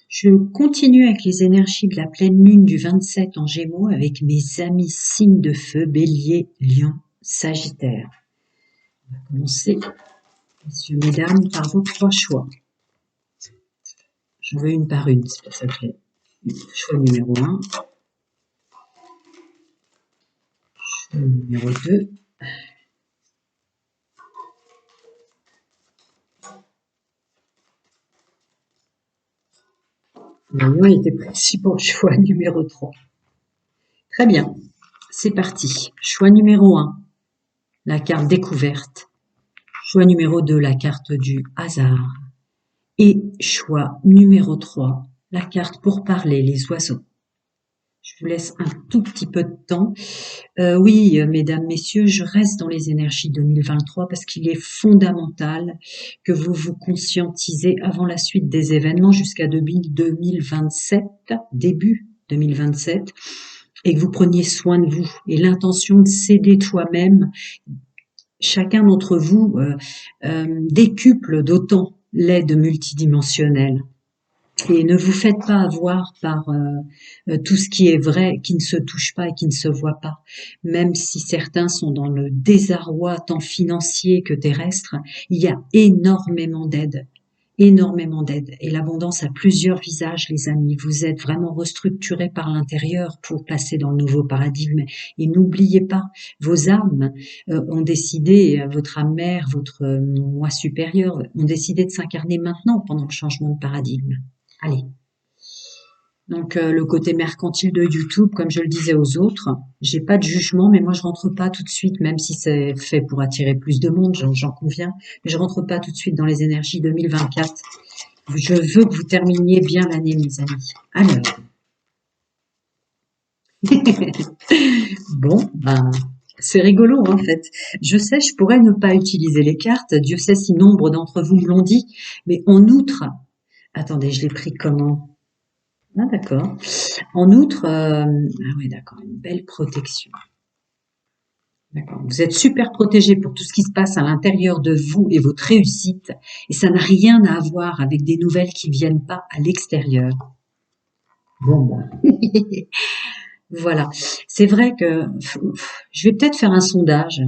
Je continue avec les énergies de la pleine lune du 27 en Gémeaux avec mes amis signes de feu, Bélier, Lion, Sagittaire. On va commencer, messieurs, mesdames, par vos 3 choix. J'en veux une par une, c'est pour ça que j'ai choix numéro 1, choix numéro 2, le lion était précis pour le choix numéro 3. Très bien, c'est parti. Choix numéro 1, la carte découverte. Choix numéro 2, la carte du hasard. Et choix numéro 3, la carte pour parler, les oiseaux. Je vous laisse un tout petit peu de temps. Oui, mesdames, messieurs, je reste dans les énergies 2023 parce qu'il est fondamental que vous vous conscientisez avant la suite des événements jusqu'à 2027, début 2027, et que vous preniez soin de vous. Et l'intention de s'aider toi-même, chacun d'entre vous décuple d'autant l'aide multidimensionnelle. Et ne vous faites pas avoir par tout ce qui est vrai, qui ne se touche pas et qui ne se voit pas. Même si certains sont dans le désarroi tant financier que terrestre, il y a énormément d'aide. Énormément d'aide. Et l'abondance a plusieurs visages, les amis. Vous êtes vraiment restructurés par l'intérieur pour passer dans le nouveau paradigme. Et n'oubliez pas, vos âmes ont décidé, votre âme mère, votre moi supérieur, ont décidé de s'incarner maintenant pendant le changement de paradigme. Allez. Donc le côté mercantile de YouTube, comme je le disais aux autres, j'ai pas de jugement, mais moi je rentre pas tout de suite, même si c'est fait pour attirer plus de monde, j'en conviens, mais je rentre pas tout de suite dans les énergies 2024. Je veux que vous terminiez bien l'année, mes amis. Alors. Bon, ben, c'est rigolo en fait. Je sais, je pourrais ne pas utiliser les cartes, Dieu sait si nombre d'entre vous me l'ont dit, mais en outre, attendez, je l'ai pris comment? Ah d'accord. En outre, ah ouais d'accord, une belle protection. D'accord. Vous êtes super protégé pour tout ce qui se passe à l'intérieur de vous et votre réussite, et ça n'a rien à voir avec des nouvelles qui viennent pas à l'extérieur. Bon, ben. Voilà. C'est vrai que je vais peut-être faire un sondage.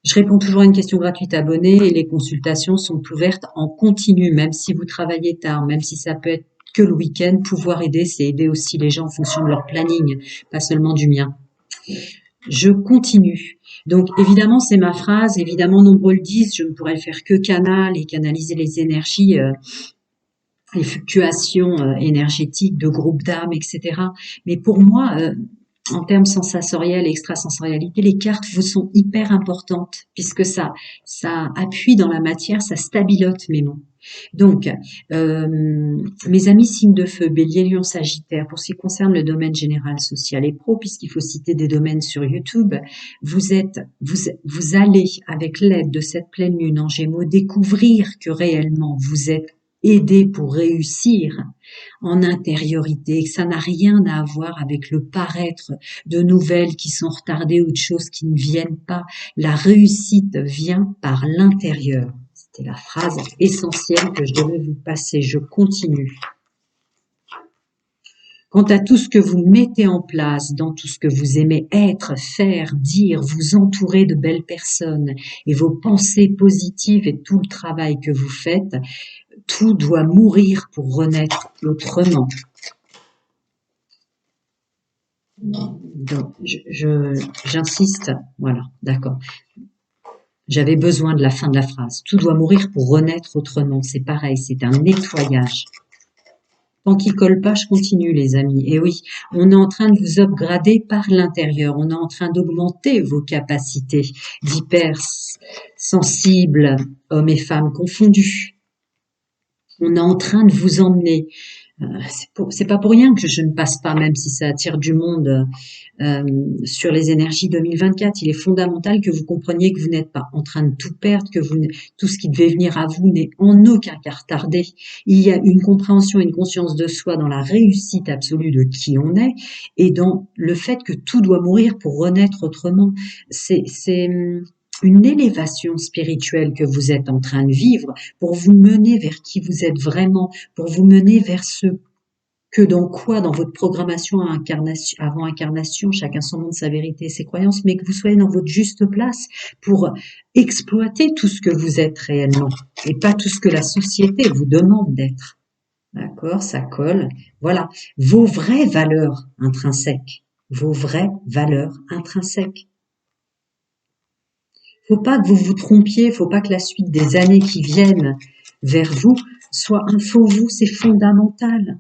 Je réponds toujours à une question gratuite abonnée et les consultations sont ouvertes en continu, même si vous travaillez tard, même si ça peut être que le week-end. Pouvoir aider, c'est aider aussi les gens en fonction de leur planning, pas seulement du mien. Je continue. Donc évidemment, c'est ma phrase, évidemment, nombreux le disent, je ne pourrais faire que canal et canaliser les énergies, les fluctuations énergétiques de groupes d'âmes, etc. Mais pour moi, en termes sensoriels et extrasensorialité, les cartes vous sont hyper importantes puisque ça appuie dans la matière, ça stabilote mes mots. Donc, mes amis signes de feu, Bélier, Lion, Sagittaire, pour ce qui concerne le domaine général, social et pro, puisqu'il faut citer des domaines sur YouTube, vous allez, avec l'aide de cette pleine lune en Gémeaux, découvrir que réellement vous êtes aidé pour réussir en intériorité, que ça n'a rien à voir avec le paraître de nouvelles qui sont retardées ou de choses qui ne viennent pas. La réussite vient par l'intérieur. C'était la phrase essentielle que je devais vous passer. Je continue. Quant à tout ce que vous mettez en place, dans tout ce que vous aimez être, faire, dire, vous entourer de belles personnes et vos pensées positives et tout le travail que vous faites, tout doit mourir pour renaître autrement. Donc, j'insiste, voilà, d'accord. J'avais besoin de la fin de la phrase. Tout doit mourir pour renaître autrement. C'est pareil, c'est un nettoyage. Tant qu'il colle pas, je continue, les amis. Et oui, on est en train de vous upgrader par l'intérieur. On est en train d'augmenter vos capacités d'hypersensibles, hommes et femmes confondus. On est en train de vous emmener. C'est pas pour rien que je ne passe pas, même si ça attire du monde, sur les énergies 2024. Il est fondamental que vous compreniez que vous n'êtes pas en train de tout perdre, que tout ce qui devait venir à vous n'est en aucun cas retardé. Il y a une compréhension et une conscience de soi dans la réussite absolue de qui on est et dans le fait que tout doit mourir pour renaître autrement. C'est une élévation spirituelle que vous êtes en train de vivre pour vous mener vers qui vous êtes vraiment, pour vous mener vers ce Que dans quoi? Dans votre programmation à incarnation, avant incarnation, chacun son monde, sa vérité et ses croyances, mais que vous soyez dans votre juste place pour exploiter tout ce que vous êtes réellement et pas tout ce que la société vous demande d'être. D'accord? Ça colle. Voilà. Vos vraies valeurs intrinsèques. Vos vraies valeurs intrinsèques. Faut pas que vous vous trompiez, faut pas que la suite des années qui viennent vers vous soit un faux vous, c'est fondamental.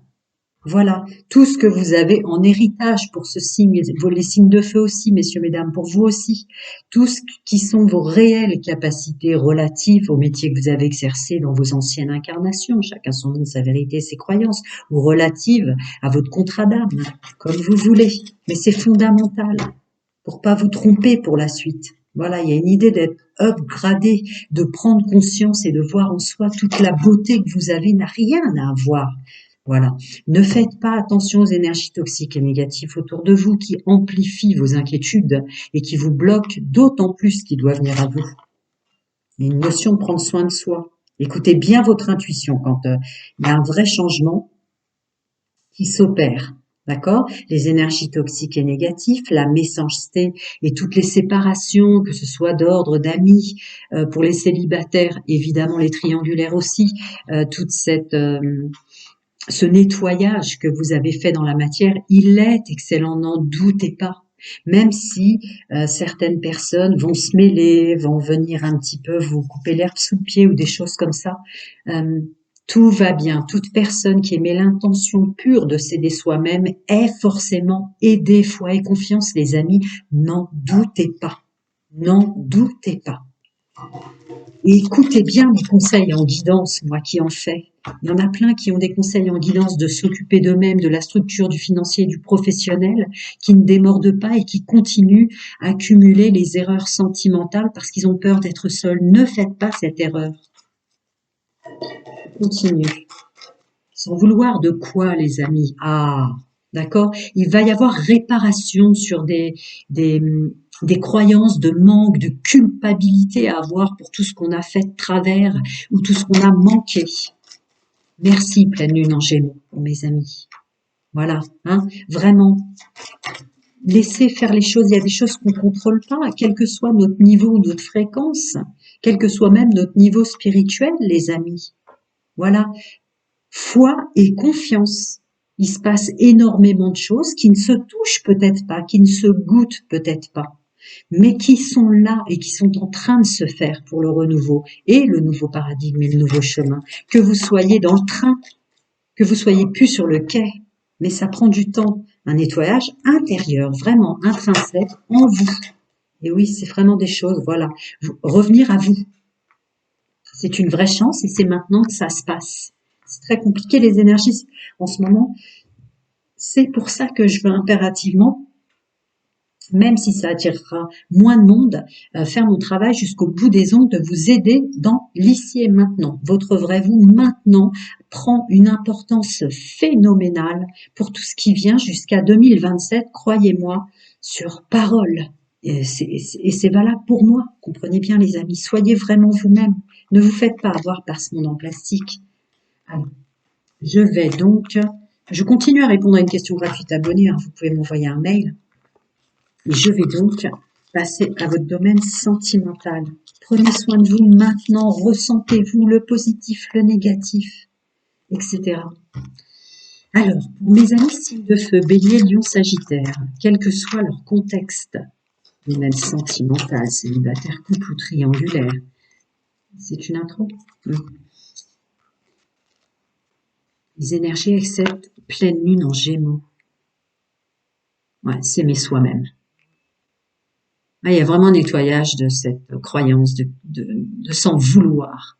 Voilà, tout ce que vous avez en héritage pour ce signe, les signes de feu aussi, messieurs, mesdames, pour vous aussi, tout ce qui sont vos réelles capacités relatives au métier que vous avez exercé dans vos anciennes incarnations, chacun son monde, sa vérité, ses croyances, ou relatives à votre contrat d'âme, comme vous voulez. Mais c'est fondamental pour pas vous tromper pour la suite. Voilà, il y a une idée d'être upgradé, de prendre conscience et de voir en soi toute la beauté que vous avez n'a rien à voir. Voilà. Ne faites pas attention aux énergies toxiques et négatives autour de vous qui amplifient vos inquiétudes et qui vous bloquent d'autant plus qu'ils doivent venir à vous. Il y a une notion de prendre soin de soi. Écoutez bien votre intuition quand il y a un vrai changement qui s'opère. D'accord? Les énergies toxiques et négatives, la méchanceté et toutes les séparations, que ce soit d'ordre, d'amis, pour les célibataires, évidemment les triangulaires aussi, toute cette ce nettoyage que vous avez fait dans la matière, il est excellent, n'en doutez pas. Même si certaines personnes vont se mêler, vont venir un petit peu vous couper l'herbe sous le pied ou des choses comme ça, tout va bien. Toute personne qui émet l'intention pure de s'aider soi-même est forcément aidée. Foi et confiance, les amis, n'en doutez pas. N'en doutez pas. Et écoutez bien mes conseils en guidance, moi qui en fais. Il y en a plein qui ont des conseils en guidance de s'occuper d'eux-mêmes, de la structure, du financier, du professionnel, qui ne démordent pas et qui continuent à cumuler les erreurs sentimentales parce qu'ils ont peur d'être seuls. Ne faites pas cette erreur. Continuez. Sans vouloir de quoi, les amis? Ah, d'accord? Il va y avoir réparation sur des croyances de manque, de culpabilité à avoir pour tout ce qu'on a fait de travers ou tout ce qu'on a manqué. Merci, pleine lune en Gémeaux, pour mes amis. Voilà, hein, vraiment. Laissez faire les choses. Il y a des choses qu'on ne contrôle pas, quel que soit notre niveau, notre fréquence, quel que soit même notre niveau spirituel, les amis. Voilà. Foi et confiance. Il se passe énormément de choses qui ne se touchent peut-être pas, qui ne se goûtent peut-être pas, mais qui sont là et qui sont en train de se faire pour le renouveau et le nouveau paradigme et le nouveau chemin. Que vous soyez dans le train, que vous soyez plus sur le quai, mais ça prend du temps. Un nettoyage intérieur, vraiment intrinsèque en vous. Et oui, c'est vraiment des choses, voilà. Revenir à vous. C'est une vraie chance et c'est maintenant que ça se passe. C'est très compliqué les énergies en ce moment. C'est pour ça que je veux impérativement, même si ça attirera moins de monde, faire mon travail jusqu'au bout des ongles, de vous aider dans l'ici et maintenant. Votre vrai vous maintenant prend une importance phénoménale pour tout ce qui vient jusqu'à 2027, croyez-moi, sur parole. Et c'est valable pour moi, comprenez bien les amis, soyez vraiment vous-même. Ne vous faites pas avoir par ce monde en plastique. Allez. Je continue à répondre à une question gratuite abonnée, hein, vous pouvez m'envoyer un mail. Et je vais donc passer à votre domaine sentimental. Prenez soin de vous maintenant, ressentez-vous le positif, le négatif, etc. Alors, pour mes amis signes de feu, Bélier, Lion, Sagittaire, quel que soit leur contexte, domaine sentimental, célibataire, couple ou triangulaire, c'est une intro. Les énergies acceptent pleine lune en Gémeaux. Ouais, s'aimer soi-même. Ah, il y a vraiment un nettoyage de cette croyance de s'en vouloir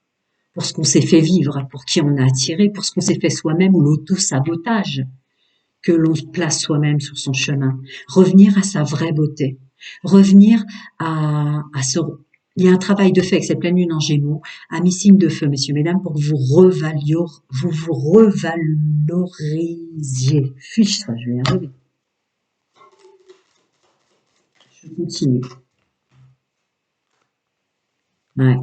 pour ce qu'on s'est fait vivre, pour qui on a attiré, pour ce qu'on s'est fait soi-même ou l'auto-sabotage que l'on place soi-même sur son chemin. Revenir à sa vraie beauté. Revenir à ce... Il y a un travail de fait avec cette pleine lune en Gémeaux, à mi-signe de feu, messieurs, mesdames, pour que vous vous revalorisiez. Fiche, ça, je vais y arriver. Je continue. Ouais.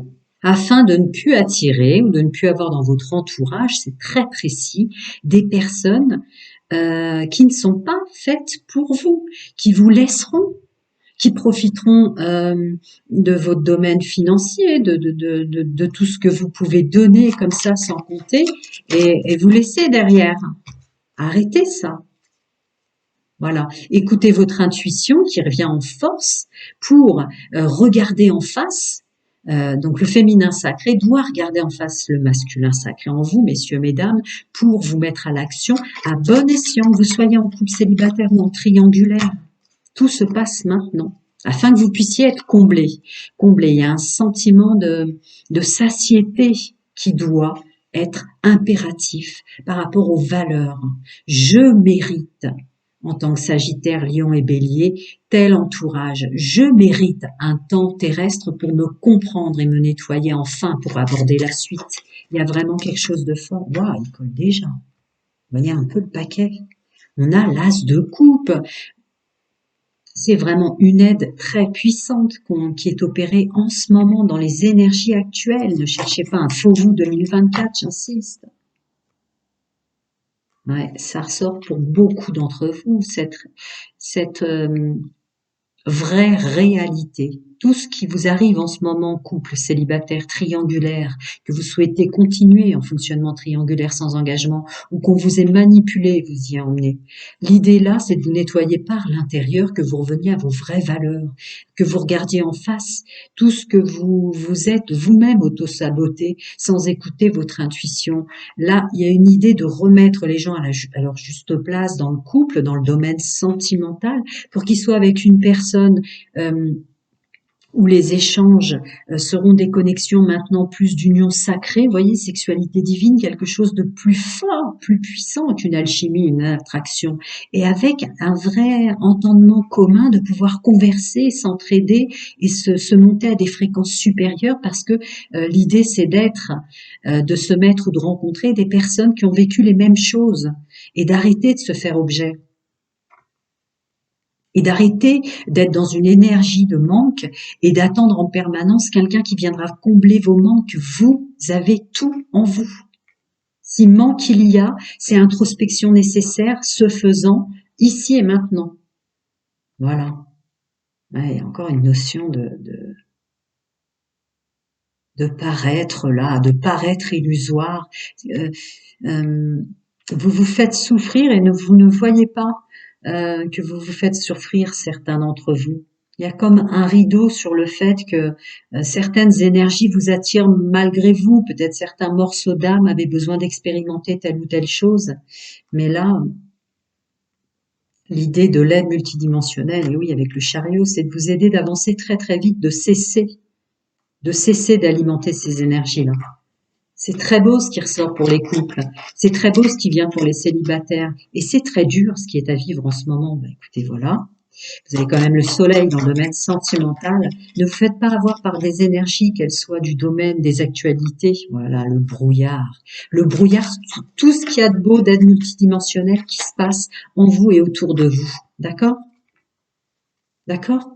Afin de ne plus attirer ou de ne plus avoir dans votre entourage, c'est très précis, des personnes qui ne sont pas faites pour vous, qui vous laisseront, qui profiteront de votre domaine financier, de tout ce que vous pouvez donner comme ça sans compter, et vous laisser derrière. Arrêtez ça. Voilà. Écoutez votre intuition qui revient en force pour regarder en face. Donc le féminin sacré doit regarder en face le masculin sacré en vous, messieurs, mesdames, pour vous mettre à l'action à bon escient, que vous soyez en couple célibataire ou en triangulaire. Tout se passe maintenant, afin que vous puissiez être comblés. Comblés. Il y a un sentiment de satiété qui doit être impératif par rapport aux valeurs. Je mérite, en tant que Sagittaire, Lion et Bélier, tel entourage. Je mérite un temps terrestre pour me comprendre et me nettoyer enfin pour aborder la suite. Il y a vraiment quelque chose de fort. Waouh, il colle déjà. Vous voyez un peu le paquet. On a l'as de coupe. C'est vraiment une aide très puissante qui est opérée en ce moment dans les énergies actuelles. Ne cherchez pas un faux vous 2024, j'insiste. Ouais, ça ressort pour beaucoup d'entre vous, cette vraie réalité. Tout ce qui vous arrive en ce moment, couple célibataire triangulaire, que vous souhaitez continuer en fonctionnement triangulaire sans engagement, ou qu'on vous ait manipulé, vous y a emmené. L'idée là, c'est de vous nettoyer par l'intérieur, que vous reveniez à vos vraies valeurs, que vous regardiez en face tout ce que vous êtes vous-même auto-saboté, sans écouter votre intuition. Là, il y a une idée de remettre les gens à leur juste place dans le couple, dans le domaine sentimental, pour qu'ils soient avec une personne où les échanges seront des connexions maintenant plus d'union sacrée, vous voyez, sexualité divine, quelque chose de plus fort, plus puissant qu'une alchimie, une attraction, et avec un vrai entendement commun de pouvoir converser, s'entraider et se monter à des fréquences supérieures, parce que l'idée c'est d'être, de se mettre ou de rencontrer des personnes qui ont vécu les mêmes choses et d'arrêter de se faire objet. Et d'arrêter d'être dans une énergie de manque et d'attendre en permanence quelqu'un qui viendra combler vos manques. Vous avez tout en vous. Si manque il y a, c'est introspection nécessaire, ce faisant, ici et maintenant. Voilà. Ouais, il y a encore une notion de paraître là, de paraître illusoire. Euh, euh, vous vous faites souffrir et vous ne voyez pas que vous vous faites souffrir certains d'entre vous. Il y a comme un rideau sur le fait que certaines énergies vous attirent malgré vous. Peut-être certains morceaux d'âme avaient besoin d'expérimenter telle ou telle chose. Mais là, l'idée de l'aide multidimensionnelle, et oui, avec le chariot, c'est de vous aider d'avancer très très vite, de cesser d'alimenter ces énergies-là. C'est très beau ce qui ressort pour les couples, c'est très beau ce qui vient pour les célibataires, et c'est très dur ce qui est à vivre en ce moment. Ben, écoutez, voilà, vous avez quand même le soleil dans le domaine sentimental. Ne vous faites pas avoir par des énergies, qu'elles soient du domaine des actualités. Voilà, le brouillard, tout ce qu'il y a de beau, d'aide multidimensionnelle qui se passe en vous et autour de vous. D'accord? D'accord?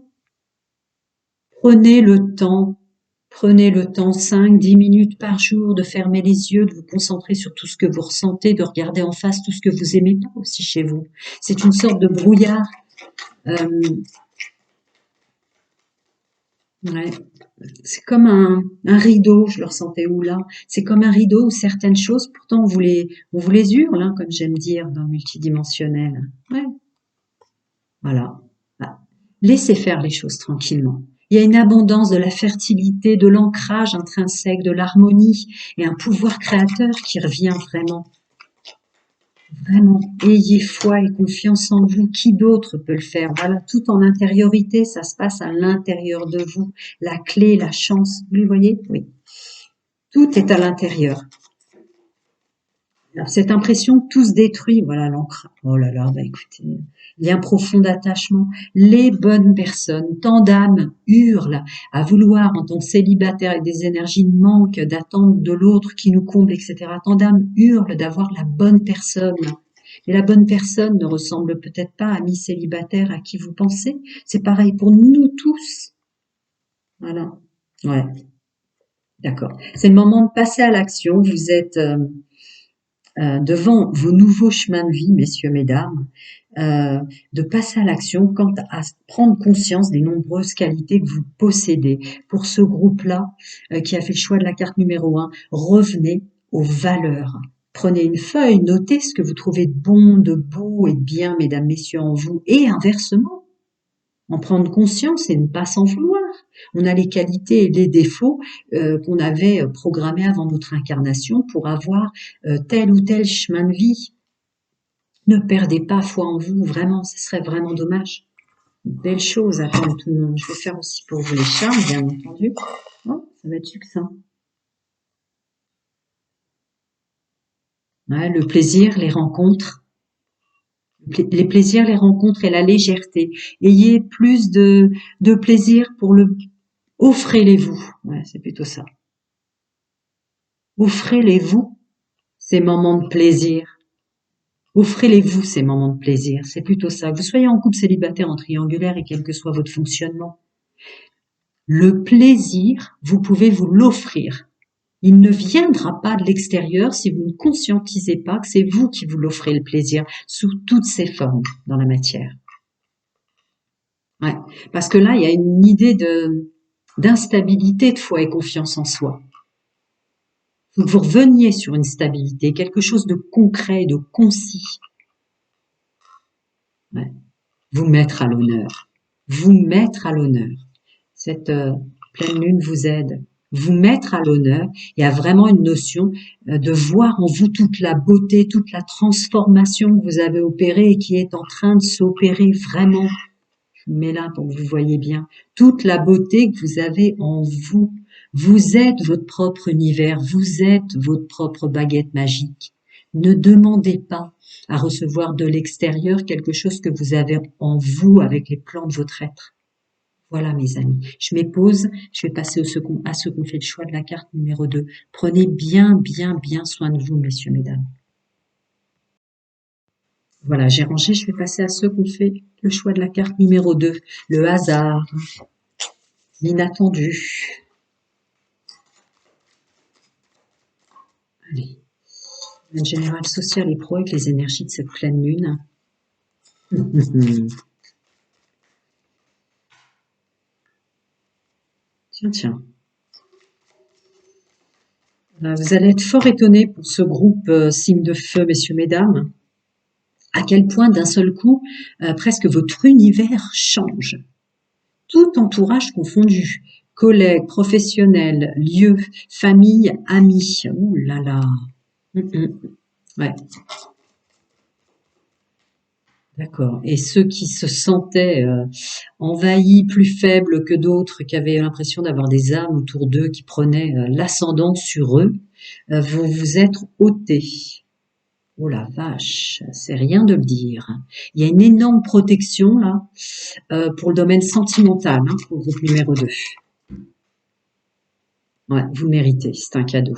Prenez le temps. Prenez le temps, 5-10 minutes par jour, de fermer les yeux, de vous concentrer sur tout ce que vous ressentez, de regarder en face tout ce que vous aimez pas aussi chez vous. C'est une sorte de brouillard. Euh, ouais. C'est comme un rideau, je le ressentais où là. C'est comme un rideau où certaines choses, pourtant on vous les hurle, hein, comme j'aime dire dans le multidimensionnel. Ouais, voilà. Ah. Laissez faire les choses tranquillement. Il y a une abondance de la fertilité, de l'ancrage intrinsèque, de l'harmonie et un pouvoir créateur qui revient vraiment. Vraiment, ayez foi et confiance en vous. Qui d'autre peut le faire? Voilà, tout en intériorité, ça se passe à l'intérieur de vous. La clé, la chance, vous les voyez? Oui. Tout est à l'intérieur. Alors, cette impression que tout se détruit, voilà l'encre. Oh là là, bah écoutez, il y a un profond attachement. Les bonnes personnes, tant d'âmes hurlent à vouloir, en tant que célibataire avec des énergies de manque, d'attente de l'autre qui nous comble, etc. Tant d'âmes hurlent d'avoir la bonne personne. Et la bonne personne ne ressemble peut-être pas à mi-célibataire à qui vous pensez. C'est pareil pour nous tous. Voilà. Ouais, d'accord. C'est le moment de passer à l'action. Vous êtes devant vos nouveaux chemins de vie, messieurs, mesdames, euh, de passer à l'action quant à prendre conscience des nombreuses qualités que vous possédez. Pour ce groupe-là, qui a fait le choix de la carte numéro 1, revenez aux valeurs. Prenez une feuille, notez ce que vous trouvez de bon, de beau et de bien, mesdames, messieurs, en vous, et inversement. En prendre conscience et ne pas s'en vouloir. On a les qualités et les défauts qu'on avait programmés avant notre incarnation pour avoir tel ou tel chemin de vie. Ne perdez pas foi en vous, vraiment, ce serait vraiment dommage. Une belle chose, attendez tout le monde. Je vais faire aussi pour vous les charmes, bien entendu. Oh, ça va être succinct. Ouais, le plaisir, les rencontres. Les plaisirs, les rencontres et la légèreté. Ayez plus de plaisir pour le... Offrez-les-vous. Ouais, c'est plutôt ça. Offrez-les-vous ces moments de plaisir. Offrez-les-vous ces moments de plaisir. C'est plutôt ça. Que vous soyez en couple célibataire, en triangulaire et quel que soit votre fonctionnement. Le plaisir, vous pouvez vous l'offrir. Il ne viendra pas de l'extérieur si vous ne conscientisez pas que c'est vous qui vous l'offrez le plaisir sous toutes ses formes dans la matière. Ouais. Parce que là, il y a une idée d'instabilité de foi et confiance en soi. Faut que vous reveniez sur une stabilité, quelque chose de concret, de concis. Ouais. Vous mettre à l'honneur. Vous mettre à l'honneur. Cette pleine lune vous aide. Vous mettre à l'honneur. Il y a vraiment une notion de voir en vous toute la beauté, toute la transformation que vous avez opérée et qui est en train de s'opérer vraiment. Je vous mets là pour que vous voyez bien. Toute la beauté que vous avez en vous. Vous êtes votre propre univers. Vous êtes votre propre baguette magique. Ne demandez pas à recevoir de l'extérieur quelque chose que vous avez en vous avec les plans de votre être. Voilà, mes amis. Je m'épose, je vais passer à ceux qui ont fait le choix de la carte numéro 2. Prenez bien, bien, bien soin de vous, messieurs, mesdames. Voilà, j'ai rangé, je vais passer à ceux qui ont fait le choix de la carte numéro 2. Le hasard, l'inattendu. Allez. Un général social et pro avec les énergies de cette pleine lune. Tiens, tiens. Vous allez être fort étonnés pour ce groupe signe de feu, messieurs, mesdames, à quel point d'un seul coup, presque votre univers change. Tout entourage confondu, collègues, professionnels, lieux, famille, amis. Ouh là là. Ouais. D'accord. Et ceux qui se sentaient envahis, plus faibles que d'autres, qui avaient l'impression d'avoir des âmes autour d'eux qui prenaient l'ascendant sur eux, vous vous êtes ôtés. Oh la vache, c'est rien de le dire. Il y a une énorme protection là pour le domaine sentimental, hein, pour le groupe numéro 2. Ouais, vous le méritez, c'est un cadeau.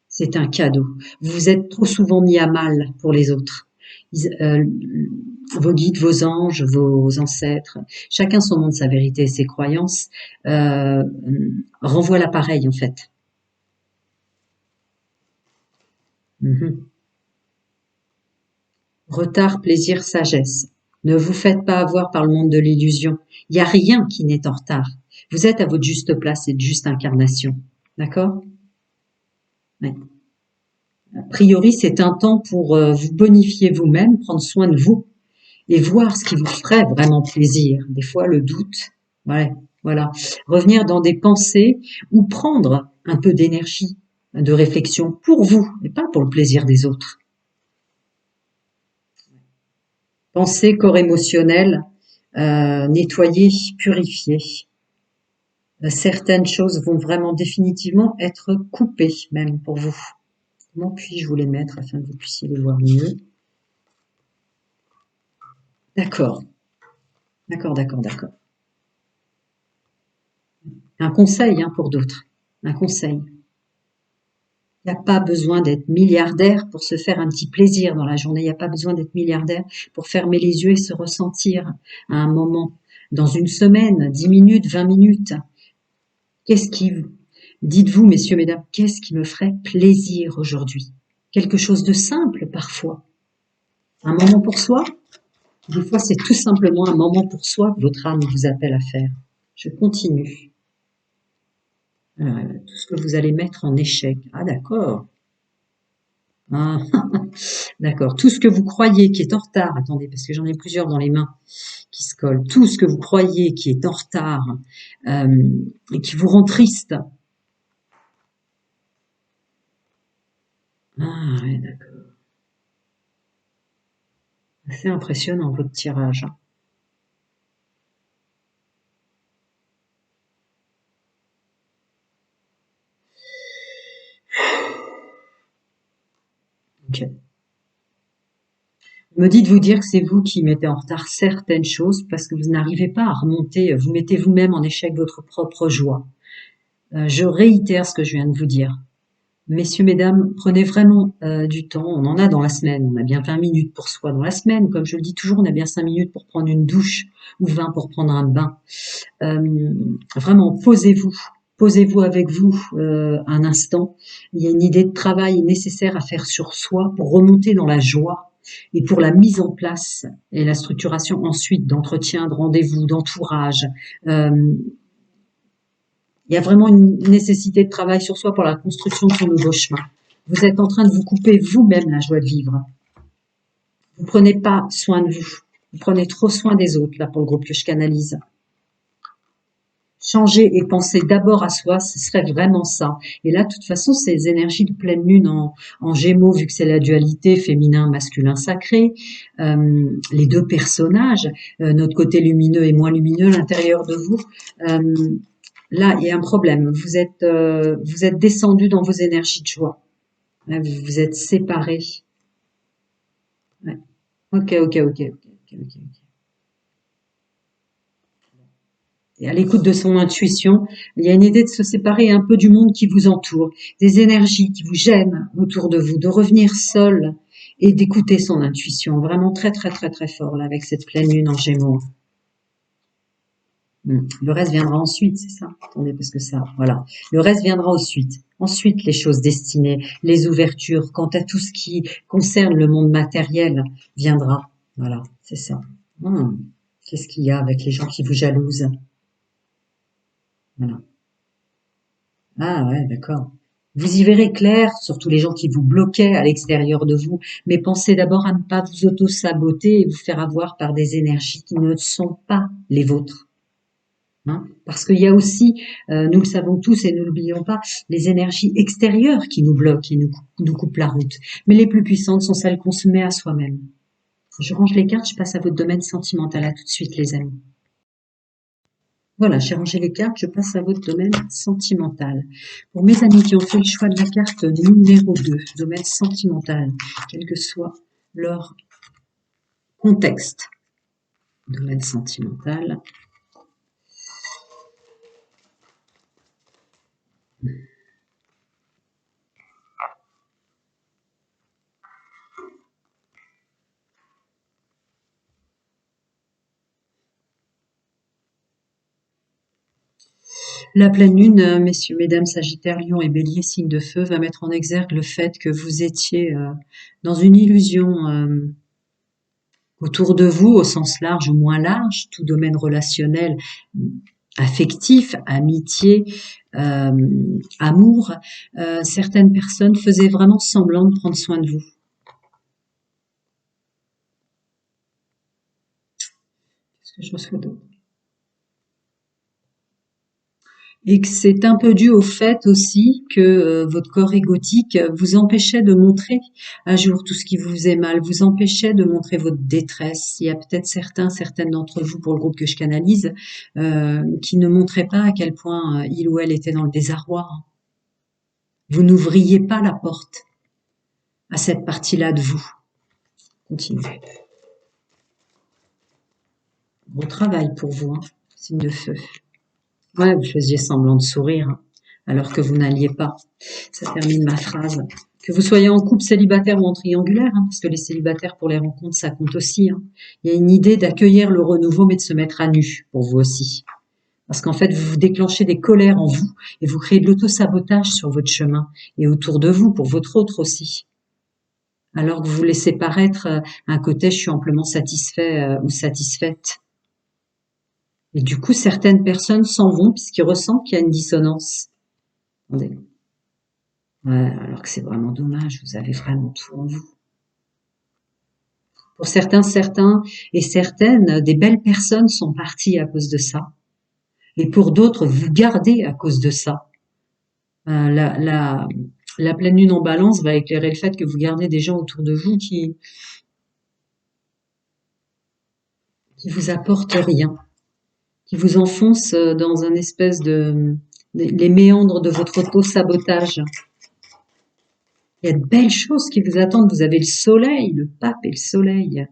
C'est un cadeau. Vous êtes trop souvent mis à mal pour les autres. Vos guides, vos anges, vos ancêtres, chacun son monde, sa vérité et ses croyances, renvoient l'appareil en fait. Retard, plaisir, sagesse. Ne vous faites pas avoir par le monde de l'illusion. Il n'y a rien qui n'est en retard. Vous êtes à votre juste place et de juste incarnation. D'accord? Ouais. A priori, c'est un temps pour vous bonifier vous-même, prendre soin de vous et voir ce qui vous ferait vraiment plaisir. Des fois, le doute. Ouais, voilà. Revenir dans des pensées ou prendre un peu d'énergie, de réflexion pour vous et pas pour le plaisir des autres. Pensée, corps émotionnel, nettoyer, purifier. Certaines choses vont vraiment définitivement être coupées, même pour vous. Comment puis-je vous les mettre afin que vous puissiez les voir mieux? D'accord. D'accord, d'accord, d'accord. Un conseil hein, pour d'autres. Un conseil. Il n'y a pas besoin d'être milliardaire pour se faire un petit plaisir dans la journée. Il n'y a pas besoin d'être milliardaire pour fermer les yeux et se ressentir à un moment. Dans une semaine, 10 minutes, 20 minutes. Dites-vous, messieurs, mesdames, qu'est-ce qui me ferait plaisir aujourd'hui? quelque chose de simple parfois. Un moment pour soi, des fois c'est tout simplement un moment pour soi que votre âme vous appelle à faire. Je continue. Tout ce que vous allez mettre en échec. Ah d'accord. Ah, d'accord. Tout ce que vous croyez qui est en retard. Attendez, parce que j'en ai plusieurs dans les mains qui se collent. Tout ce que vous croyez qui est en retard et qui vous rend triste. Ah ouais, d'accord. C'est impressionnant votre tirage. Ok. Me dites vous dire que c'est vous qui mettez en retard certaines choses parce que vous n'arrivez pas à remonter, vous mettez vous-même en échec votre propre joie. Je réitère ce que je viens de vous dire. Messieurs, mesdames, prenez vraiment du temps. On en a dans la semaine. On a bien 20 minutes pour soi dans la semaine. Comme je le dis toujours, on a bien 5 minutes pour prendre une douche ou 20 pour prendre un bain. Vraiment, posez-vous. Posez-vous avec vous un instant. Il y a une idée de travail nécessaire à faire sur soi pour remonter dans la joie et pour la mise en place et la structuration ensuite d'entretien, de rendez-vous, d'entourage. Il y a vraiment une nécessité de travail sur soi pour la construction de ce nouveau chemin. Vous êtes en train de vous couper vous-même la joie de vivre. Vous prenez pas soin de vous. Vous prenez trop soin des autres, là, pour le groupe que je canalise. Changer et penser d'abord à soi, ce serait vraiment ça. Et là, de toute façon, ces énergies de pleine lune en Gémeaux, vu que c'est la dualité féminin, masculin, sacré, les deux personnages, notre côté lumineux et moins lumineux, l'intérieur de vous, là, il y a un problème. Vous êtes descendu dans vos énergies de joie. Là, vous vous êtes séparés. Ouais. Ok. Et à l'écoute de son intuition, il y a une idée de se séparer un peu du monde qui vous entoure, des énergies qui vous gênent autour de vous, de revenir seul et d'écouter son intuition. Vraiment très, très, très, très fort, là, avec cette pleine lune en Gémeaux. Le reste viendra ensuite, c'est ça? Attendez, parce que ça, voilà. Le reste viendra ensuite. Ensuite, les choses destinées, les ouvertures, quant à tout ce qui concerne le monde matériel, viendra. Voilà, c'est ça. Qu'est-ce qu'il y a avec les gens qui vous jalousent? Voilà. Ah ouais, d'accord. Vous y verrez clair, surtout les gens qui vous bloquaient à l'extérieur de vous, mais pensez d'abord à ne pas vous auto-saboter et vous faire avoir par des énergies qui ne sont pas les vôtres. Hein, parce qu'il y a aussi, nous le savons tous et ne l'oublions pas, les énergies extérieures qui nous bloquent et nous coupent la route. Mais les plus puissantes sont celles qu'on se met à soi-même. Je range les cartes, je passe à votre domaine sentimental. À tout de suite, les amis. Voilà, j'ai rangé les cartes, je passe à votre domaine sentimental. Pour mes amis qui ont fait le choix de la carte numéro 2, domaine sentimental, quel que soit leur contexte, domaine sentimental. La pleine lune, messieurs, mesdames, Sagittaire, Lion et Bélier, signe de feu, va mettre en exergue le fait que vous étiez dans une illusion autour de vous, au sens large ou moins large, tout domaine relationnel, affectif, amitié, amour. Certaines personnes faisaient vraiment semblant de prendre soin de vous. Qu'est-ce que je reçois d'autre? Et que c'est un peu dû au fait aussi que votre corps égotique vous empêchait de montrer à jour tout ce qui vous faisait mal, vous empêchait de montrer votre détresse. Il y a peut-être certaines d'entre vous, pour le groupe que je canalise, qui ne montraient pas à quel point il ou elle était dans le désarroi. Vous n'ouvriez pas la porte à cette partie-là de vous. Continuez. Bon travail pour vous, hein, signe de feu. Ouais, vous faisiez semblant de sourire, hein, alors que vous n'alliez pas. Ça termine ma phrase. Que vous soyez en couple célibataire ou en triangulaire, hein, parce que les célibataires pour les rencontres, ça compte aussi. Hein. Il y a une idée d'accueillir le renouveau, mais de se mettre à nu pour vous aussi. Parce qu'en fait, vous déclenchez des colères en vous et vous créez de l'auto-sabotage sur votre chemin et autour de vous, pour votre autre aussi. Alors que vous laissez paraître un côté je suis amplement satisfait ou satisfaite. Et du coup, certaines personnes s'en vont puisqu'ils ressentent qu'il y a une dissonance. Attendez. Ouais, alors que c'est vraiment dommage, vous avez vraiment tout en vous. Pour certains et certaines, des belles personnes sont parties à cause de ça. Et pour d'autres, vous gardez à cause de ça. Euh, la, la, la pleine lune en balance va éclairer le fait que vous gardez des gens autour de vous qui vous apportent rien, qui vous enfoncent dans un espèce les méandres de votre auto-sabotage. Il y a de belles choses qui vous attendent. Vous avez le soleil, le pape et le soleil.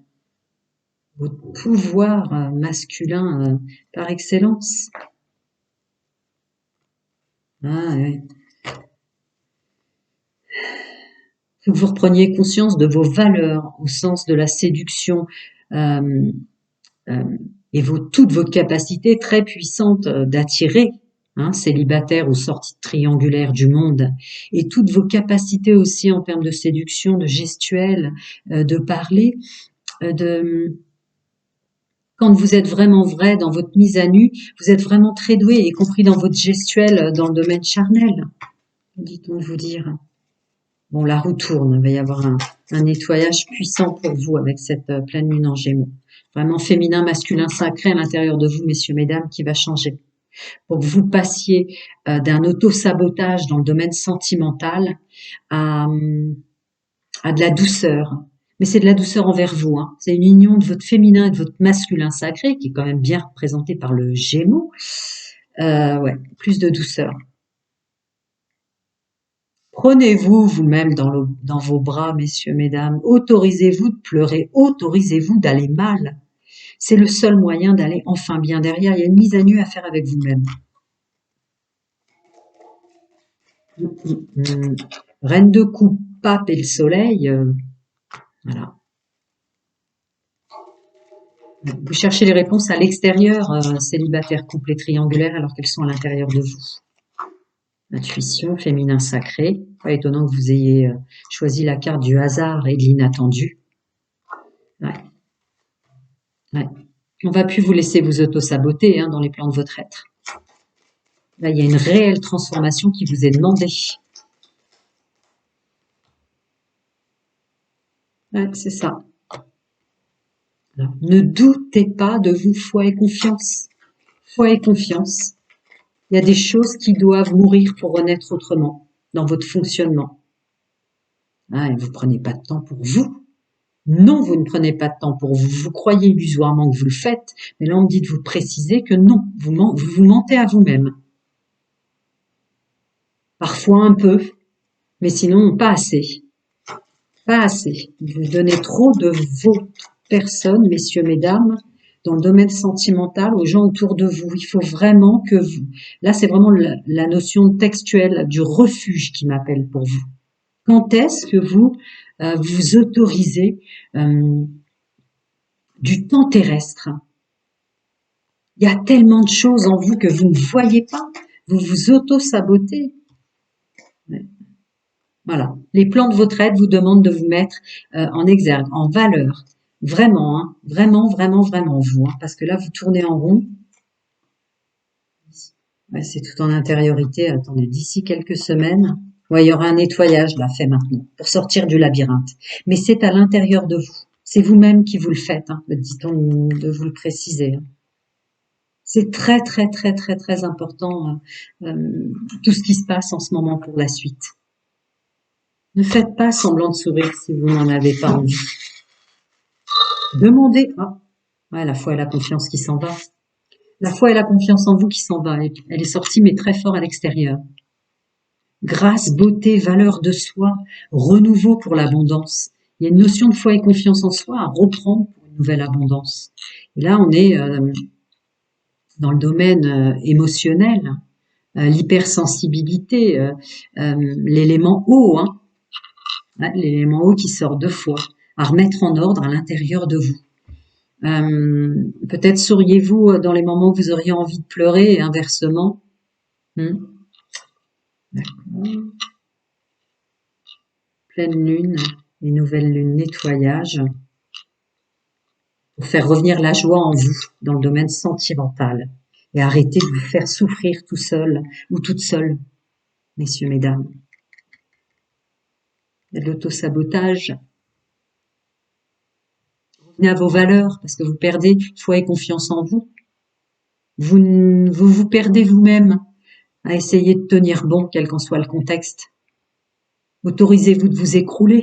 Votre pouvoir masculin par excellence. Ah, ouais. Faut que vous repreniez conscience de vos valeurs au sens de la séduction euh, euh, et toutes vos capacités très puissantes d'attirer, célibataire ou sortie triangulaire du monde, et toutes vos capacités aussi en termes de séduction, de gestuelle, de parler, de quand vous êtes vraiment vrai dans votre mise à nu, vous êtes vraiment très doué, y compris dans votre gestuelle dans le domaine charnel. Dit-on de vous dire. Bon, la roue tourne, il va y avoir un nettoyage puissant pour vous avec cette pleine lune en Gémeaux. Vraiment féminin, masculin, sacré à l'intérieur de vous, messieurs, mesdames, qui va changer. Pour que vous passiez d'un auto-sabotage dans le domaine sentimental à de la douceur. Mais c'est de la douceur envers vous. C'est une union de votre féminin et de votre masculin sacré, qui est quand même bien représenté par le Gémeaux. Ouais, plus de douceur. Prenez-vous vous-même dans vos bras, messieurs, mesdames. Autorisez-vous de pleurer. Autorisez-vous d'aller mal. C'est le seul moyen d'aller enfin bien derrière. Il y a une mise à nu à faire avec vous-même. Reine de coupe, pape et le soleil. Voilà. Vous cherchez les réponses à l'extérieur, célibataire, couple et triangulaire, alors qu'elles sont à l'intérieur de vous. Intuition, féminin sacré. Pas étonnant que vous ayez choisi la carte du hasard et de l'inattendu. Ouais. Ouais. On va plus vous laisser vous auto-saboter dans les plans de votre être. Là, il y a une réelle transformation qui vous est demandée. Ouais, c'est ça. Alors, ne doutez pas de vous, foi et confiance. Foi et confiance. Il y a des choses qui doivent mourir pour renaître autrement dans votre fonctionnement. Et vous prenez pas de temps pour vous. Non, vous ne prenez pas de temps pour vous. Vous croyez illusoirement que vous le faites, mais là on me dit de vous préciser que non, vous mentez à vous-même. Parfois un peu, mais sinon pas assez. Pas assez. Vous donnez trop de vos personnes, messieurs, mesdames, dans le domaine sentimental aux gens autour de vous. Il faut vraiment que vous... Là, c'est vraiment la notion textuelle du refuge qui m'appelle pour vous. Quand est-ce que vous vous autorisez du temps terrestre? Il y a tellement de choses en vous que vous ne voyez pas. Vous vous auto-sabotez. Voilà. Les plans de votre aide vous demandent de vous mettre en exergue, en valeur. Vraiment, vraiment, vraiment, vraiment vous. Parce que là, vous tournez en rond. Ouais, c'est tout en intériorité. Attendez, d'ici quelques semaines, ouais, il y aura un nettoyage là fait maintenant pour sortir du labyrinthe. Mais c'est à l'intérieur de vous. C'est vous-même qui vous le faites. Dit-on de vous le préciser. C'est très, très, très, très, très important tout ce qui se passe en ce moment pour la suite. Ne faites pas semblant de sourire si vous n'en avez pas envie. Demandez. Ouais, la foi et la confiance qui s'en va. La foi et la confiance en vous qui s'en va. Elle est sortie, mais très fort à l'extérieur. Grâce, beauté, valeur de soi, renouveau pour l'abondance. Il y a une notion de foi et confiance en soi à reprendre pour une nouvelle abondance. Et là, on est dans le domaine émotionnel, l'hypersensibilité, l'élément eau, l'élément eau qui sort 2 fois, à remettre en ordre à l'intérieur de vous. Peut-être souriez-vous dans les moments où vous auriez envie de pleurer et inversement. D'accord. Pleine lune, une nouvelle lune nettoyage pour faire revenir la joie en vous dans le domaine sentimental et arrêter de vous faire souffrir tout seul ou toute seule, messieurs, mesdames. Il y a de l'auto-sabotage. Revenez à vos valeurs parce que vous perdez foi et confiance en vous. Vous perdez vous-même à essayer de tenir bon, quel qu'en soit le contexte. Autorisez-vous de vous écrouler.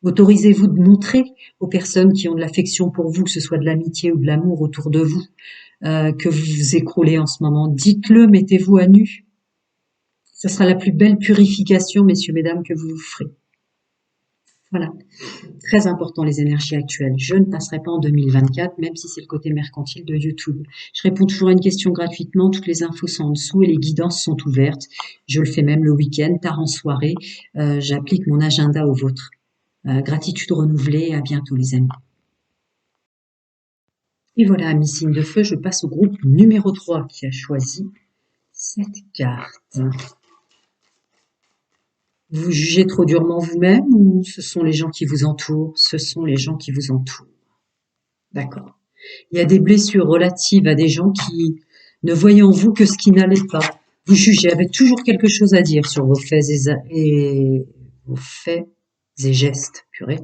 Autorisez-vous de montrer aux personnes qui ont de l'affection pour vous, que ce soit de l'amitié ou de l'amour autour de vous, que vous vous écroulez en ce moment. Dites-le, mettez-vous à nu. Ce sera la plus belle purification, messieurs, mesdames, que vous vous ferez. Voilà. Très important, les énergies actuelles. Je ne passerai pas en 2024, même si c'est le côté mercantile de YouTube. Je réponds toujours à une question gratuitement. Toutes les infos sont en dessous et les guidances sont ouvertes. Je le fais même le week-end, tard en soirée. J'applique mon agenda au vôtre. Gratitude renouvelée. À bientôt, les amis. Et voilà, amis signes de feu, je passe au groupe numéro 3 qui a choisi cette carte. Vous jugez trop durement vous-même ou ce sont les gens qui vous entourent? Ce sont les gens qui vous entourent. D'accord. Il y a des blessures relatives à des gens qui ne voyaient en vous que ce qui n'allait pas. Vous jugez avec toujours quelque chose à dire sur vos faits et gestes. Purée.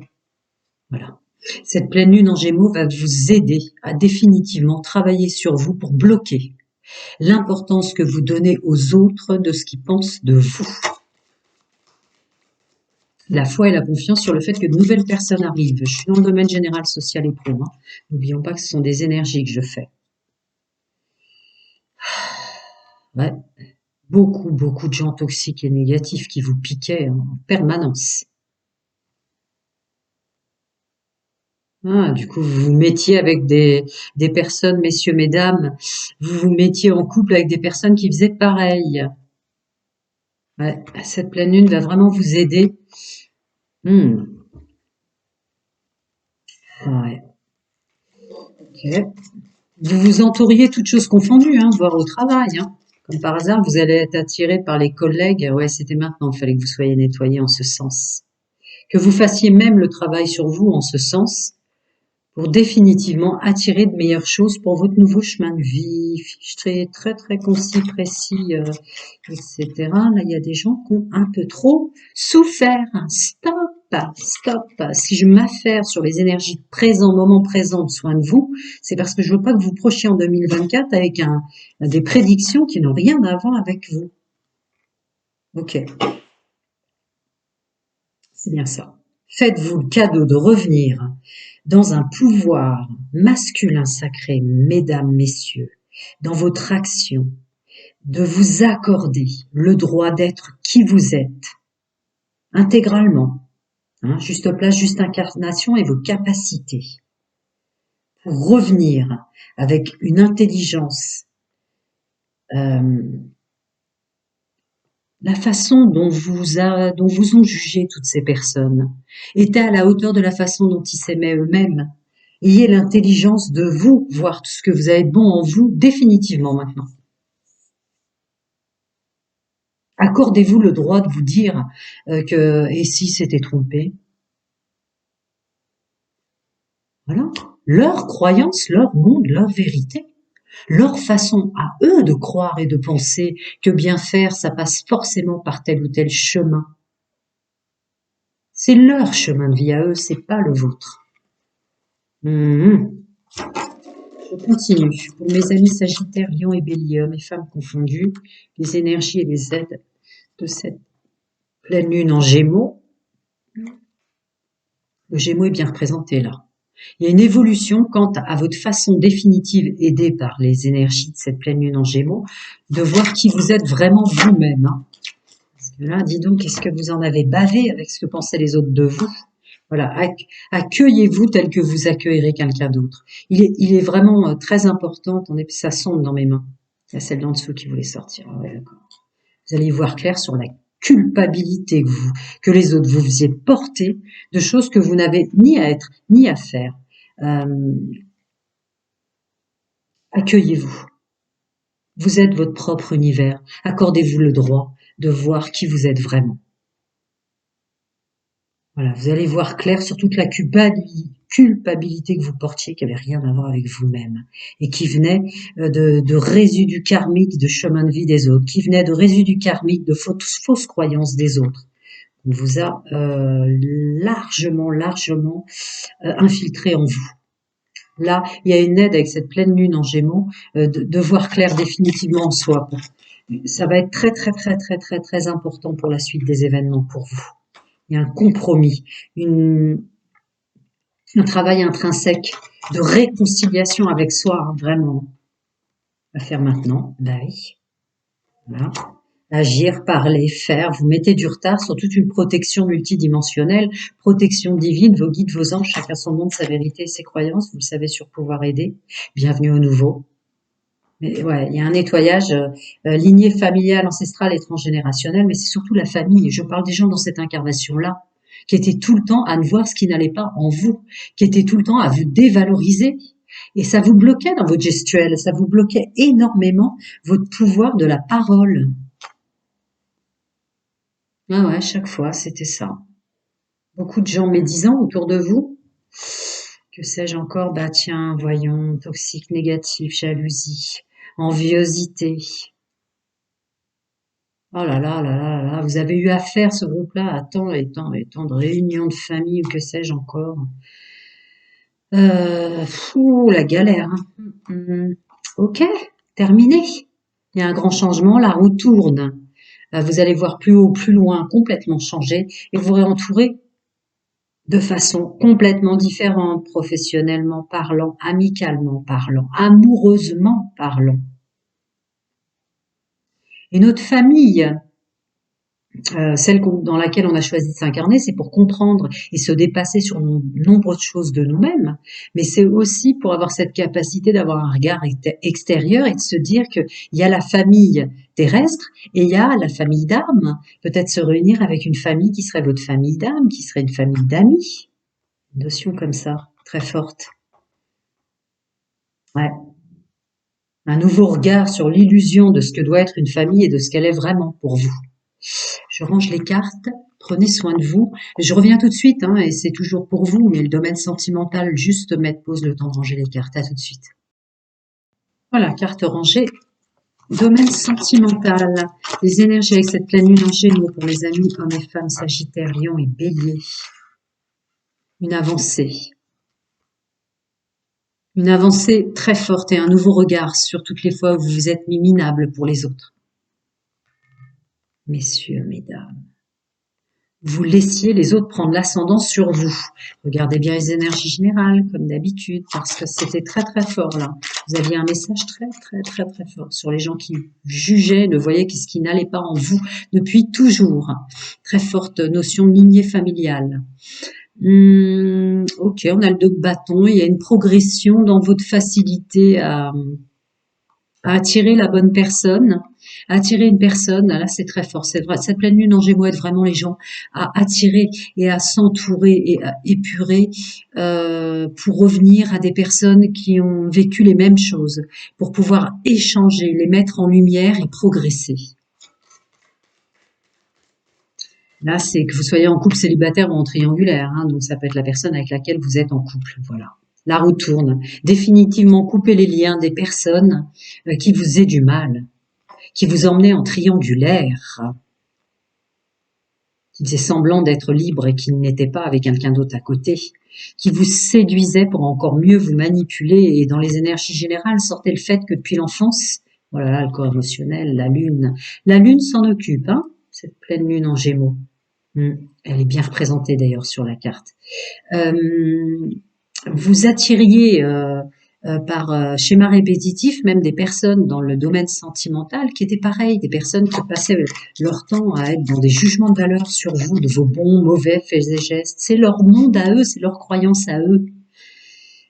Voilà. Cette pleine lune en Gémeaux va vous aider à définitivement travailler sur vous pour bloquer l'importance que vous donnez aux autres de ce qu'ils pensent de vous. La foi et la confiance sur le fait que de nouvelles personnes arrivent. Je suis dans le domaine général, social et pro. N'oublions pas que ce sont des énergies que je fais. Ouais. Beaucoup de gens toxiques et négatifs qui vous piquaient en permanence. Du coup, vous vous mettiez avec des personnes, messieurs, mesdames, vous vous mettiez en couple avec des personnes qui faisaient pareil. Ouais, cette pleine lune va vraiment vous aider. Ouais. Ok. Vous vous entouriez toutes choses confondues, voire au travail. Comme par hasard, vous allez être attiré par les collègues. Ouais, c'était maintenant, il fallait que vous soyez nettoyé en ce sens. Que vous fassiez même le travail sur vous en ce sens, pour définitivement attirer de meilleures choses pour votre nouveau chemin de vie. Très, très, très concis, précis, etc. Là, il y a des gens qui ont un peu trop souffert. Stop, stop. Si je m'affaire sur les énergies présent, moment présent, de soin de vous, c'est parce que je veux pas que vous prochiez en 2024 avec des prédictions qui n'ont rien à voir avec vous. Ok. C'est bien ça. Faites-vous le cadeau de revenir dans un pouvoir masculin sacré, mesdames, messieurs, dans votre action, de vous accorder le droit d'être qui vous êtes, intégralement, juste place, juste incarnation et vos capacités, pour revenir avec une intelligence, la façon dont vous ont jugé toutes ces personnes était à la hauteur de la façon dont ils s'aimaient eux-mêmes. Ayez l'intelligence de vous voir tout ce que vous avez de bon en vous définitivement maintenant. Accordez-vous le droit de vous dire que et si c'était trompé. Voilà. Leur croyance, leur monde, leur vérité, leur façon à eux de croire et de penser que bien faire, ça passe forcément par tel ou tel chemin. C'est leur chemin de vie à eux, c'est pas le vôtre. Je continue. Pour mes amis Sagittaires, Lion et Bélier, hommes et femmes confondus, les énergies et les aides de cette pleine lune en Gémeaux. Le Gémeaux est bien représenté là. Il y a une évolution quant à votre façon définitive, aidée par les énergies de cette pleine lune en Gémeaux, de voir qui vous êtes vraiment vous-même. Parce que là, dis donc, qu'est-ce que vous en avez bavé avec ce que pensaient les autres de vous? Voilà, accueillez-vous tel que vous accueillerez quelqu'un d'autre. Il est vraiment très important. Attendez, ça sonde dans mes mains. Il y a celle d'en dessous qui voulait sortir. Ouais, d'accord. Vous allez y voir clair sur la culpabilité que les autres vous faisiez porter de choses que vous n'avez ni à être ni à faire. Accueillez-vous. Vous êtes votre propre univers. Accordez-vous le droit de voir qui vous êtes vraiment. Voilà, vous allez voir clair sur toute la culpabilité que vous portiez, qui avait rien à voir avec vous-même, et qui venait de résidus karmiques de chemin de vie des autres, qui venait de résidus karmiques de fausses croyances des autres. On vous a largement infiltré en vous. Là, il y a une aide avec cette pleine lune en Gémeaux de voir clair définitivement en soi. Ça va être très important pour la suite des événements pour vous. Il y a un compromis, un travail intrinsèque de réconciliation avec soi, hein, vraiment. À faire maintenant, bah oui. Voilà. Agir, parler, faire. Vous mettez du retard sur toute une protection multidimensionnelle, protection divine, vos guides, vos anges, chacun son monde, sa vérité, ses croyances. Vous le savez sur pouvoir aider. Bienvenue au nouveau. Mais ouais, il y a un nettoyage lignée familiale, ancestrale et transgénérationnelle, mais c'est surtout la famille. Je parle des gens dans cette incarnation-là, qui étaient tout le temps à ne voir ce qui n'allait pas en vous, qui étaient tout le temps à vous dévaloriser. Et ça vous bloquait dans votre gestuelle, ça vous bloquait énormément votre pouvoir de la parole. Ah ouais, chaque fois, c'était ça. Beaucoup de gens médisants autour de vous. Que sais-je encore? Bah tiens, voyons, toxique, négatif, jalousie, enviosité. Oh là là là là là, vous avez eu affaire, ce groupe-là, à tant et tant et tant de réunions de famille ou que sais-je encore. Fou, la galère. Hein. Ok, terminé. Il y a un grand changement, la roue tourne. Vous allez voir plus haut, plus loin, complètement changer et vous serez entouré de façon complètement différente, professionnellement parlant, amicalement parlant, amoureusement parlant. Et notre famille, celle dans laquelle on a choisi de s'incarner, c'est pour comprendre et se dépasser sur nombreuses choses de nous-mêmes, mais c'est aussi pour avoir cette capacité d'avoir un regard extérieur et de se dire qu'il y a la famille terrestre et il y a la famille d'âme. Peut-être se réunir avec une famille qui serait votre famille d'âme, qui serait une famille d'amis. Une notion comme ça, très forte. Ouais. Un nouveau regard sur l'illusion de ce que doit être une famille et de ce qu'elle est vraiment pour vous. Je range les cartes, prenez soin de vous. Je reviens tout de suite, hein, et c'est toujours pour vous, mais le domaine sentimental, juste mettre pause le temps de ranger les cartes. À tout de suite. Voilà, carte rangée. Domaine sentimental. Les énergies avec cette pleine lune en Gémeaux pour les amis, hommes et femmes, Sagittaire, Lion et Bélier. Une avancée. Une avancée très forte et un nouveau regard sur toutes les fois où vous vous êtes mis minable pour les autres. Messieurs, mesdames. Vous laissiez les autres prendre l'ascendant sur vous. Regardez bien les énergies générales, comme d'habitude, parce que c'était très fort là. Vous aviez un message très fort sur les gens qui jugeaient, ne voyaient ce qui n'allait pas en vous depuis toujours. Très forte notion de lignée familiale. Ok, on a le 2 de bâton, il y a une progression dans votre facilité à attirer la bonne personne, à attirer une personne, là c'est très fort, c'est vrai, cette pleine lune en Gémeaux aide vraiment les gens à attirer et à s'entourer et à épurer pour revenir à des personnes qui ont vécu les mêmes choses, pour pouvoir échanger, les mettre en lumière et progresser. Là, c'est que vous soyez en couple célibataire ou en triangulaire, hein, donc ça peut être la personne avec laquelle vous êtes en couple, voilà. La roue tourne. Définitivement couper les liens des personnes qui vous faisaient du mal, qui vous emmenaient en triangulaire, qui faisaient semblant d'être libre et qui n'étaient pas avec quelqu'un d'autre à côté, qui vous séduisaient pour encore mieux vous manipuler. Et dans les énergies générales, sortait le fait que depuis l'enfance, voilà, le corps émotionnel, la lune s'en occupe, hein, cette pleine lune en Gémeaux. Elle est bien représentée d'ailleurs sur la carte. Vous attiriez par schéma répétitif même des personnes dans le domaine sentimental qui étaient pareilles, des personnes qui passaient leur temps à être dans des jugements de valeur sur vous, de vos bons, mauvais faits et gestes. C'est leur monde à eux, c'est leur croyance à eux.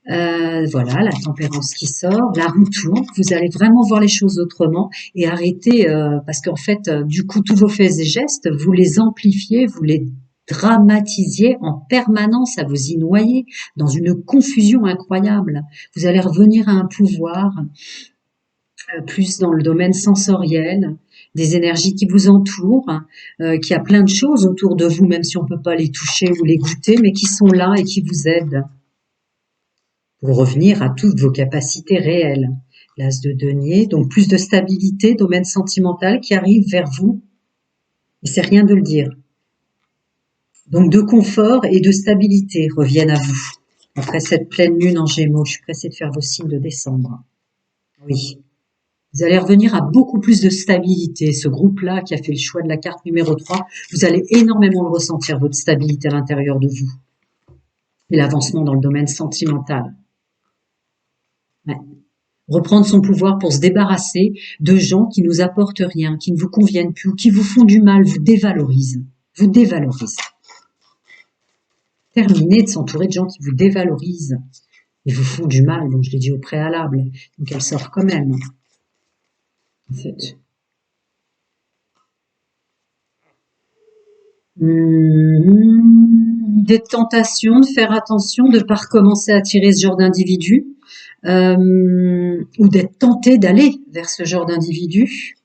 Voilà, la tempérance qui sort, la roue tourne, vous allez vraiment voir les choses autrement et arrêter, parce qu'en fait, du coup, tous vos faits et gestes, vous les amplifiez, vous les dramatisiez en permanence à vous y noyer dans une confusion incroyable. Vous allez revenir à un pouvoir plus dans le domaine sensoriel, des énergies qui vous entourent, qui a plein de choses autour de vous, même si on ne peut pas les toucher ou les goûter, mais qui sont là et qui vous aident pour revenir à toutes vos capacités réelles. L'as de denier, donc plus de stabilité, domaine sentimental qui arrive vers vous, et c'est rien de le dire. Donc de confort et de stabilité reviennent à vous. Après cette pleine lune en Gémeaux, je suis pressée de faire vos signes de décembre. Oui. Vous allez revenir à beaucoup plus de stabilité. Ce groupe-là qui a fait le choix de la carte numéro 3, vous allez énormément le ressentir, votre stabilité à l'intérieur de vous. Et l'avancement dans le domaine sentimental. Ouais. Reprendre son pouvoir pour se débarrasser de gens qui nous apportent rien, qui ne vous conviennent plus, ou qui vous font du mal, vous dévalorisent. Vous dévalorisent. Terminez de s'entourer de gens qui vous dévalorisent et vous font du mal, donc je l'ai dit au préalable. Donc elle sort quand même. En fait. Des tentations, de faire attention, de ne pas recommencer à attirer ce genre d'individu, ou d'être tenté d'aller vers ce genre d'individu.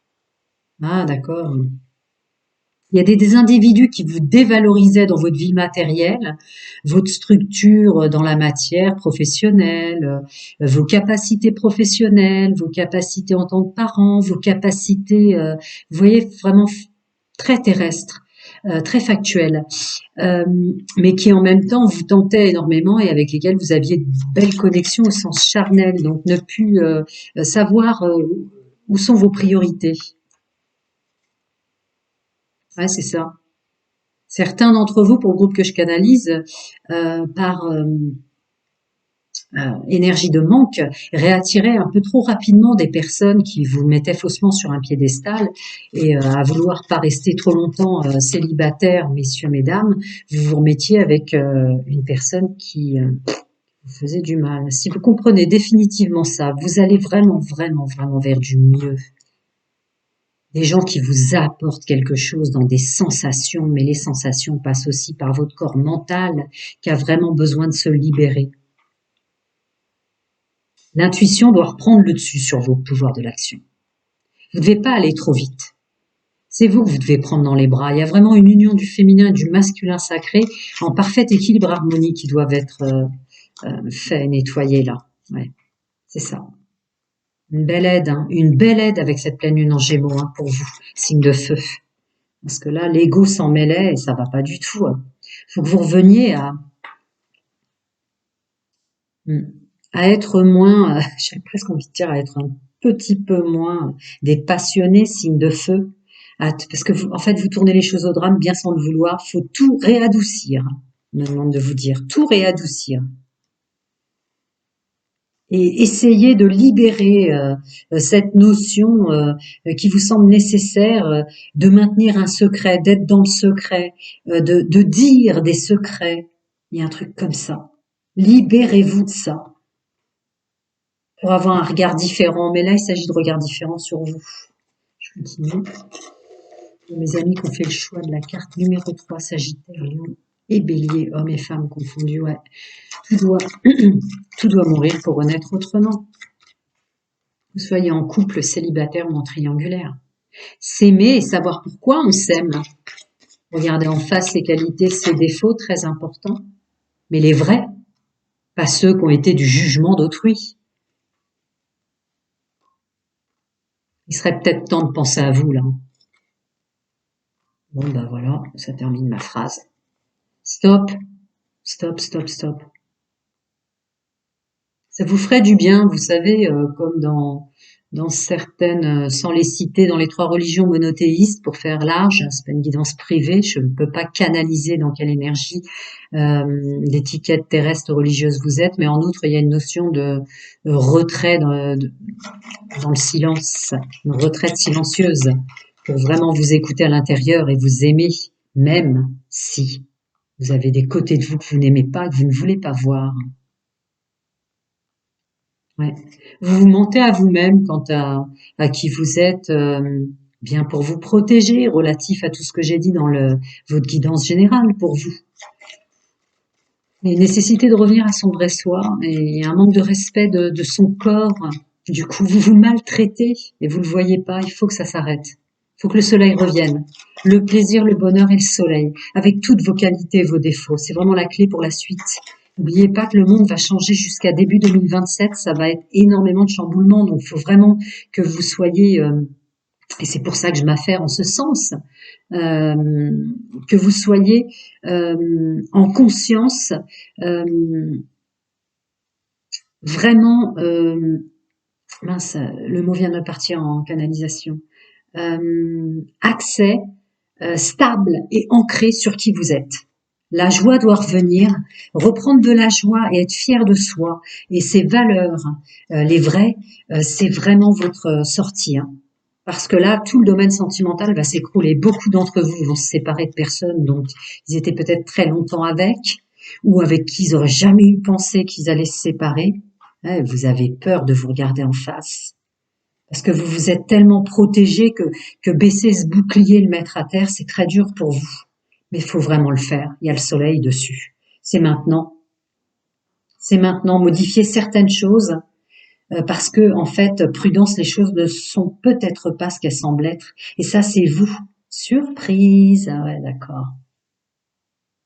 Ah, d'accord. Il y a des individus qui vous dévalorisaient dans votre vie matérielle, votre structure dans la matière professionnelle, vos capacités professionnelles, vos capacités en tant que parent, vos capacités, vous voyez, vraiment très terrestres, très factuelles, mais qui en même temps vous tentaient énormément et avec lesquels vous aviez de belles connexions au sens charnel, donc ne plus savoir où sont vos priorités. Ouais, c'est ça. Certains d'entre vous, pour le groupe que je canalise, par énergie de manque, réattiraient un peu trop rapidement des personnes qui vous mettaient faussement sur un piédestal et à vouloir pas rester trop longtemps célibataire, messieurs, mesdames, vous vous remettiez avec une personne qui vous faisait du mal. Si vous comprenez définitivement ça, vous allez vraiment, vraiment, vraiment vers du mieux. Des gens qui vous apportent quelque chose dans des sensations, mais les sensations passent aussi par votre corps mental qui a vraiment besoin de se libérer. L'intuition doit reprendre le dessus sur vos pouvoirs de l'action. Vous ne devez pas aller trop vite. C'est vous que vous devez prendre dans les bras. Il y a vraiment une union du féminin et du masculin sacré en parfait équilibre harmonie qui doivent être faits, nettoyés là. Ouais, c'est ça. Une belle aide, hein, une belle aide avec cette pleine lune en Gémeaux hein, pour vous, signe de feu. Parce que là, l'ego s'en mêlait et ça va pas du tout. Faut que vous reveniez à être moins, j'ai presque envie de dire, à être un petit peu moins des passionnés, signes de feu. Parce que vous, en fait, vous tournez les choses au drame bien sans le vouloir. Faut tout réadoucir. On me demande de vous dire, tout réadoucir. Et essayer de libérer cette notion qui vous semble nécessaire de maintenir un secret, d'être dans le secret, de dire des secrets. Il y a un truc comme ça. Libérez-vous de ça pour avoir un regard différent. Mais là, il s'agit de regards différents sur vous. Je continue. Mes amis qui ont fait le choix de la carte numéro 3, Sagittaire, Lion et Bélier, hommes et femmes confondus, ouais. Tout doit mourir pour renaître autrement. Vous soyez en couple, célibataire ou en triangulaire. S'aimer et savoir pourquoi on s'aime. Regardez en face ses qualités, ses défauts, très importants. Mais les vrais, pas ceux qui ont été du jugement d'autrui. Il serait peut-être temps de penser à vous, là. Bon, ben voilà, ça termine ma phrase. Stop, stop, stop, stop. Ça vous ferait du bien, vous savez, comme dans certaines, sans les citer, dans les 3 religions monothéistes, pour faire large, c'est pas une guidance privée, je ne peux pas canaliser dans quelle énergie l'étiquette terrestre religieuse vous êtes, mais en outre, il y a une notion de retrait dans le silence, une retraite silencieuse, pour vraiment vous écouter à l'intérieur et vous aimer, même si vous avez des côtés de vous que vous n'aimez pas, que vous ne voulez pas voir. Ouais. Vous vous mentez à vous-même quant à qui vous êtes, bien pour vous protéger, relatif à tout ce que j'ai dit dans votre guidance générale pour vous. Il y a une nécessité de revenir à son vrai soi et il y a un manque de respect de son corps. Du coup, vous vous maltraitez et vous le voyez pas. Il faut que ça s'arrête. Faut que le soleil revienne. Le plaisir, le bonheur et le soleil, avec toutes vos qualités et vos défauts. C'est vraiment la clé pour la suite. N'oubliez pas que le monde va changer jusqu'à début 2027. Ça va être énormément de chamboulements. Donc, il faut vraiment que vous soyez, et c'est pour ça que je m'affaire en ce sens, euh, que vous soyez en conscience, vraiment, mince, le mot vient de partir en canalisation, accès stable et ancré sur qui vous êtes. La joie doit revenir, reprendre de la joie et être fier de soi. Et ces valeurs, les vraies, c'est vraiment votre sortie. Hein. Parce que là, tout le domaine sentimental va s'écrouler. Beaucoup d'entre vous vont se séparer de personnes dont ils étaient peut-être très longtemps avec, ou avec qui ils n'auraient jamais eu pensé qu'ils allaient se séparer. Vous avez peur de vous regarder en face. Parce que vous vous êtes tellement protégé que baisser ce bouclier, le mettre à terre, c'est très dur pour vous. Mais il faut vraiment le faire. Il y a le soleil dessus. C'est maintenant. C'est maintenant. Modifier certaines choses parce que, en fait, prudence, les choses ne sont peut-être pas ce qu'elles semblent être. Et ça, c'est vous. Surprise. Ah ouais, d'accord.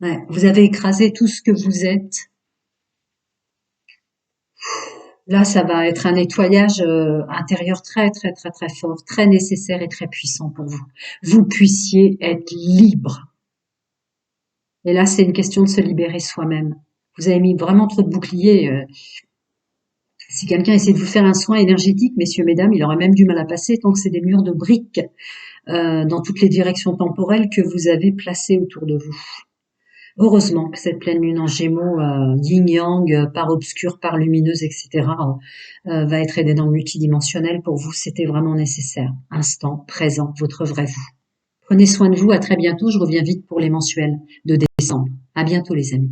Ouais, vous avez écrasé tout ce que vous êtes. Là, ça va être un nettoyage intérieur très, très, très, très fort, très nécessaire et très puissant pour vous. Vous puissiez être libre. Et là, c'est une question de se libérer soi-même. Vous avez mis vraiment trop de boucliers. Si quelqu'un essaie de vous faire un soin énergétique, messieurs, mesdames, il aurait même du mal à passer tant que c'est des murs de briques dans toutes les directions temporelles que vous avez placées autour de vous. Heureusement que cette pleine lune en Gémeaux, yin-yang, part obscure, part lumineuse, etc., va être aidée dans le multidimensionnel pour vous. C'était vraiment nécessaire. Instant, présent, votre vrai vous. Prenez soin de vous. À très bientôt. Je reviens vite pour les mensuels de décembre. À bientôt, les amis.